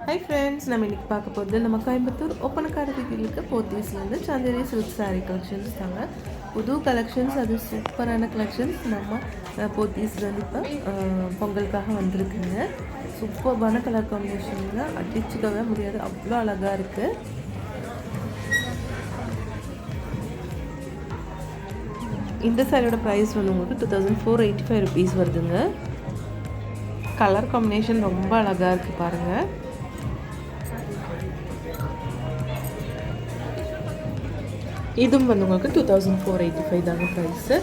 Hi friends, நம்ம இன்றைக்கி பார்க்க போகிறது நம்ம கோயம்புத்தூர் ஒப்பனக்கார வீட்டிலுக்கு போத்தீஸ்லேருந்து சந்தேரி சில்க் சாரீ கலெக்ஷன்ஸ் தாங்க. புது கலெக்ஷன்ஸ், அது சூப்பரான கலெக்ஷன்ஸ் நம்ம போத்தீஸ்லேருந்து இப்போ பொங்கலுக்காக வந்திருக்குங்க. சூப்பர்பான கலர் காம்பினேஷனில் அடிச்சுக்கவே முடியாது, அவ்வளோ அழகாக இருக்குது. இந்த சாரியோட ப்ரைஸ் வந்து உங்களுக்கு 2485 rupees வருதுங்க. கலர் காம்பினேஷன் ரொம்ப அழகாக இருக்குது பாருங்கள். இதுவும் வந்து உங்களுக்கு 2485 தாங்க ப்ரைஸு.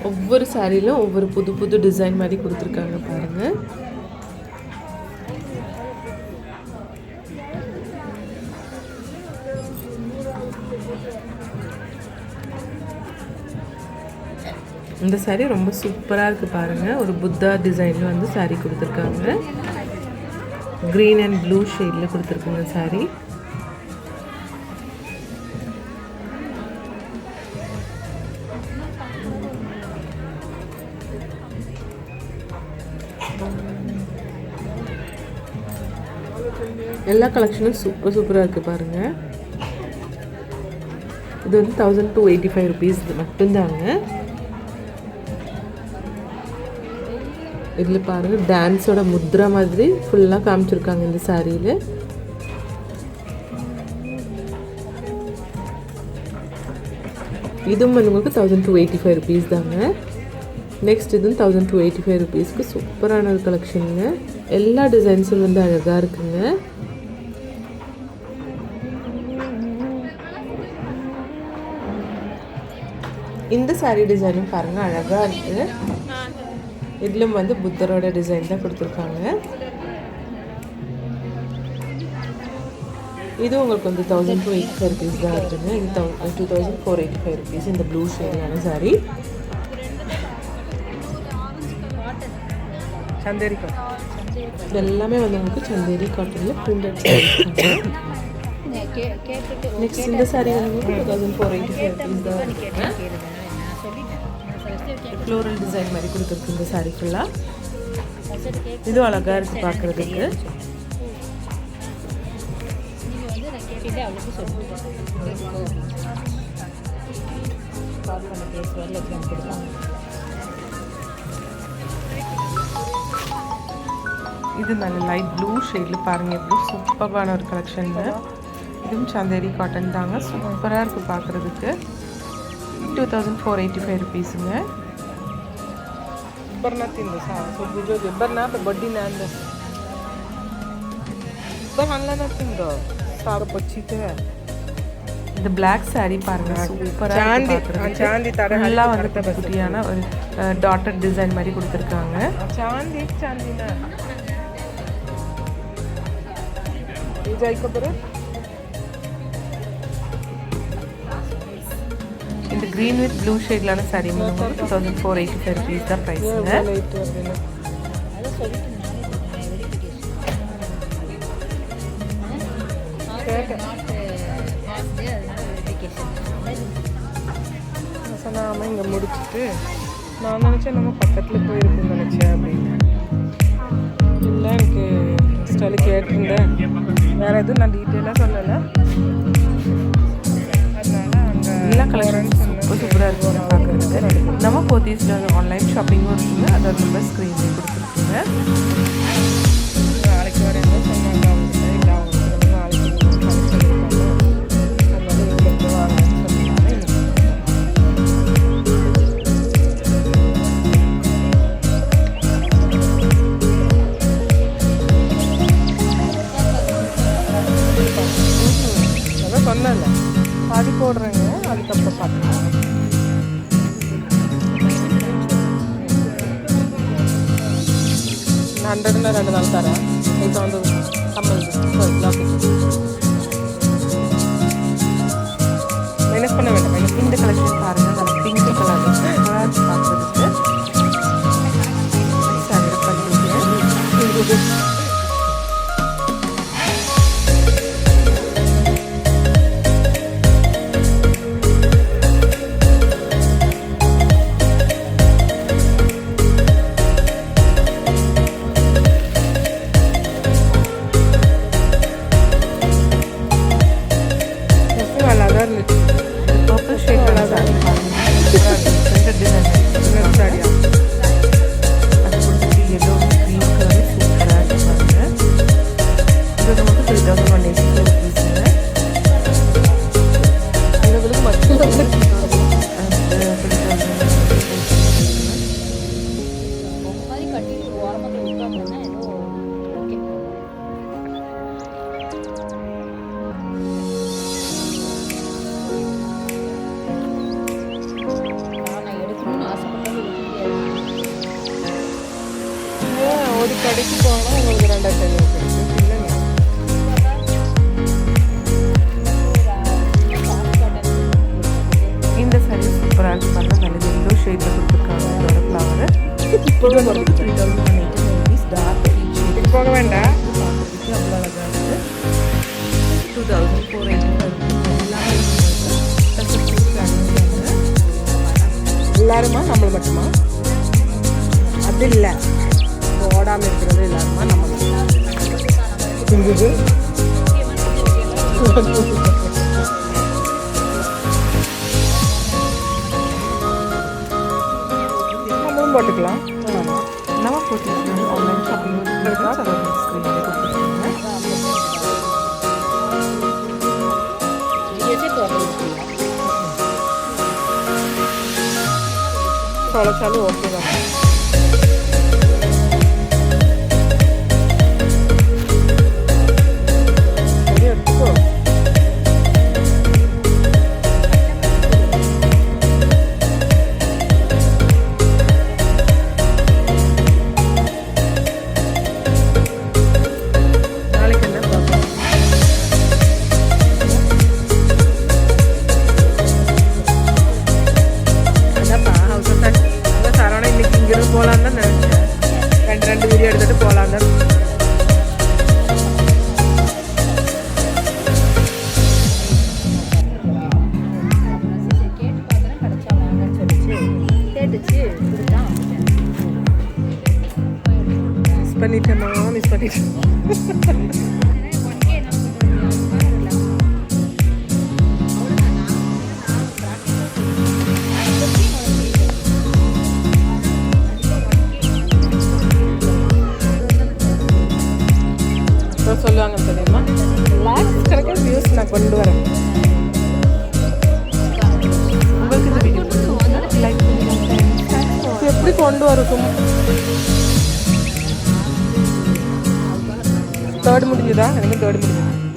ஒவ்வொரு சாரியிலும் ஒவ்வொரு புது புது டிசைன் மாதிரி கொடுத்துருக்காங்க பாருங்கள். இந்த சாரீ ரொம்ப சூப்பராக இருக்குது பாருங்கள். ஒரு புத்தா டிசைனில் வந்து சாரீ கொடுத்துருக்காங்க. க்ரீன் அண்ட் ப்ளூ ஷேடில் கொடுத்துருக்குங்க சாரீ. எல்லா கலெக்ஷனும் சூப்பராக இருக்குது பாருங்கள். இது வந்து 1285 rupees மட்டும்தாங்க. இதில் பாருங்கள், டான்ஸோட முத்ரா மாதிரி ஃபுல்லாக காமிச்சிருக்காங்க இந்த சாரியில். இதுவும் வந்து உங்களுக்கு 1285 rupees தாங்க. நெக்ஸ்ட் இதுவும் 1285 rupeesக்கு சூப்பரான ஒரு கலெக்ஷனுங்க. எல்லா டிசைன்ஸும் வந்து அழகாக இருக்குங்க. இந்த சாரீ டிசைனும் பாருங்கள், அழகாக இருக்குது. இதிலும் வந்து புத்தரோட டிசைன் தான் கொடுத்துருக்காங்க. இது உங்களுக்கு வந்து 1285 rupees தான் இருக்குங்க. இது 2485 rupees இந்த ப்ளூ ஷேடான சாரீ. சந்தேரி காட்டன், இது எல்லாமே வந்து உங்களுக்கு சந்தேரி காட்டனில் பிரிண்டட். நெக்ஸ்ட் இந்த சாரீ வந்து 2485 rupees தான் இருக்குங்க. ஃப்ளோரல் டிசைன் மாதிரி கொடுத்துருக்கு இந்த சாரீ ஃபுல்லாக. இதுவும் அழகாக இருக்குது பார்க்குறதுக்கு. இது நல்ல லைட் ப்ளூ ஷேடில் பாருங்கள், எப்படி சூப்பரான ஒரு கலெக்ஷனுங்க. இதுவும் சந்தேரி காட்டன் தாங்க, சூப்பராக இருக்குது பார்க்குறதுக்கு. 2485 rupeesங்க. இந்த பிளாக் சாரி பாருங்க, சூப்பரா ஃபுல்லாக வந்து குட்டியான ஒரு டாட்டட் டிசைன் மாதிரி கொடுத்துருக்காங்க. இந்த க்ரீன் வித் ப்ளூ ஷேட்லான சாரீ வந்து 2485 rupees தான் ப்ரைஸுங்க. நாம இங்கே முடிச்சுட்டு நான் நினச்சேன் நம்ம பக்கத்தில் போயிருக்குன்னு நினச்சேன் அப்படின்னு. இல்லை, எனக்கு ஸ்டைலு கேட்டிருந்தேன், வேறு எதுவும் நான் டீட்டெயிலாக சொல்லலை. எல்லா கலெக்ஷன்ஸ் சூப்பராக இருக்குங்க பார்க்குறதுக்கு. நம்ம போத்தீஸில் ஆன்லைன் ஷாப்பிங்கும் இருக்குங்க. அதோட நம்பர் ஸ்க்ரீன்லேயே கொடுத்துருக்குங்க. நாளைக்கு வரையும் சொன்னாங்க அவங்ககிட்ட, இல்லை அவங்க நாளைக்கு கலெக்ஷன் இருக்காங்க, அதனால இங்கே வாங்கன்னு சொன்னாங்க. அதான் சொன்னல, பாதி போடுறேங்க, அதுக்கப்புறம் பார்த்துக்கலாம். நான் 100 2 நாள் தரேன். இப்போ வந்து கம்மல் மைனஸ் பண்ண வேண்டாம். இந்த கலெக்ஷன் பாருங்கள், நம்ம பிங்க் கலர் பார்க்குறதுக்கு சாரி பண்ணிட்டு எல்லாருமா நம்மள மட்டுமா? அது இல்லை, ஓடாமல் இருக்கிறது எல்லாருமா நம்ம நம்மளும் போட்டுக்கலாம். நம்ம போட்டிஸ் ஆன்லைன் ஷாப்பிங் ஸ்க்ரீனில் கொடுத்துருக்காங்க. தொலைச்சாலும் ஓகே தான். போகலான்னு தான் நினச்சேன். ரெண்டு வீடியோ எடுத்துகிட்டு போகலான்னு தான். மிஸ் பண்ணிட்டேம்மா, மிஸ் பண்ணிட்டேன். சொல்லுவாங்க தெரியுமா, லாக்ஸ் கணக்கான வியூஸ் நான் கொண்டு வரேன். உங்களுக்கு இந்த வீடியோ லைக் பண்ணுங்க. எப்படி கொண்டு வரும்? தேர்ட் முடிஞ்சுதா? எனக்கு தேர்ட் முடிஞ்சுது.